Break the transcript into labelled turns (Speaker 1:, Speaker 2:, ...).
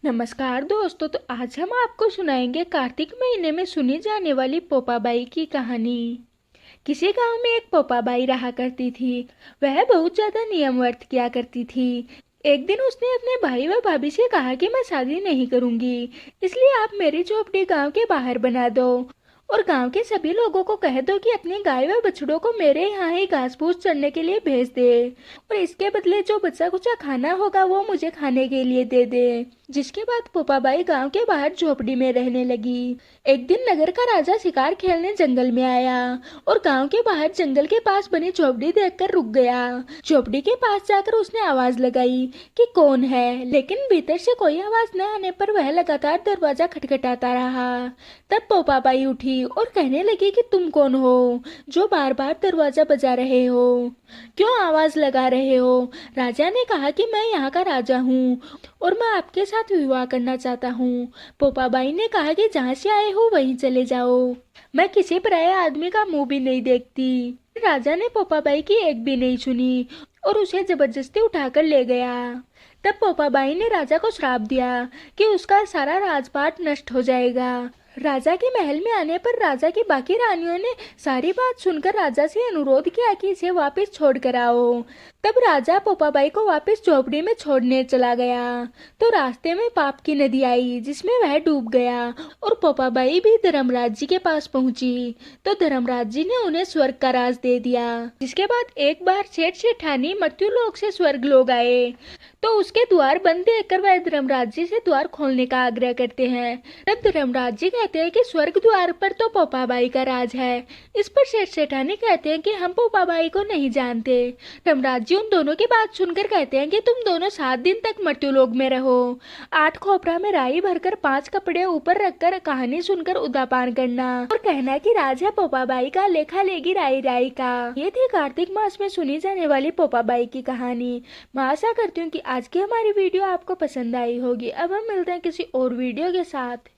Speaker 1: नमस्कार दोस्तों। तो आज हम आपको सुनाएंगे कार्तिक महीने में सुनी जाने वाली पोपाबाई की कहानी। किसी गांव में एक पोपाबाई रहा करती थी। वह बहुत ज्यादा नियम व्रत किया करती थी। एक दिन उसने अपने भाई व भाभी से कहा कि मैं शादी नहीं करूंगी, इसलिए आप मेरी झोपड़ी गांव के बाहर बना दो और गांव के सभी लोगों को कह दो कि अपनी गाय व बछड़ों को मेरे यहाँ ही घास फूस चरने के लिए भेज दे और इसके बदले जो बचा कुचा खाना होगा वो मुझे खाने के लिए दे दे। जिसके बाद पोपाबाई गांव के बाहर झोपड़ी में रहने लगी। एक दिन नगर का राजा शिकार खेलने जंगल में आया और गांव के बाहर जंगल के पास बनी झोपड़ी देखकर रुक गया। झोपड़ी के पास जाकर उसने आवाज लगाई कि कौन है, लेकिन भीतर से कोई आवाज न आने पर वह लगातार दरवाजा खटखटाता रहा। तब पोपाबाई उठी और कहने लगी कि तुम कौन हो जो बार बार दरवाजा बजा रहे हो, क्यों आवाज लगा रहे हो। राजा ने कहा कि मैं यहाँ का राजा हूँ और मैं आपके साथ विवाह करना चाहता हूँ। पोपाबाई ने कहा कि जहाँ से आए हो वहीं चले जाओ, मैं किसी पराये आदमी का मुंह भी नहीं देखती। राजा ने पोपाबाई की एक भी नहीं सुनी और उसे जबरदस्ती उठाकर ले गया। तब पोपाबाई ने राजा को श्राप दिया कि उसका सारा राजपाट नष्ट हो जाएगा। राजा के महल में आने पर राजा की बाकी रानियों ने सारी बात सुनकर राजा से अनुरोध किया कि इसे वापस छोड़ कर आओ। तब राजा पोपाबाई को वापस झोपड़ी में छोड़ने चला गया तो रास्ते में पाप की नदी आई जिसमें वह डूब गया और पोपाबाई भी धर्मराज जी के पास पहुंची तो धर्मराज जी ने उन्हें स्वर्ग का राज दे दिया। जिसके बाद एक बार सेठ सेठानी मृत्यु लोक से स्वर्ग लोग आए तो उसके द्वार बंद देखकर वह धर्मराज जी से द्वार खोलने का आग्रह करते हैं। तब धर्मराज जी कहते हैं कि स्वर्ग द्वार पर तो पोपाबाई का राज है। इस पर सेठ सेठानी कहते हैं कि हम पोपाबाई को नहीं जानते। धर्मराज जी उन दोनों की बात सुनकर कहते हैं कि तुम दोनों 7 दिन तक मृत्युलोक में रहो। 8 खोपरा में राई भरकर 5 कपड़े ऊपर रखकर कहानी सुनकर उदापान करना और कहना कि राजा पोपाबाई का लेखा लेगी राई राई का। ये थी कार्तिक मास में सुनी जाने वाली पोपाबाई की कहानी। मैं आशा करती हूँ कि आज की हमारी वीडियो आपको पसंद आई होगी। अब हम मिलते हैं किसी और वीडियो के साथ।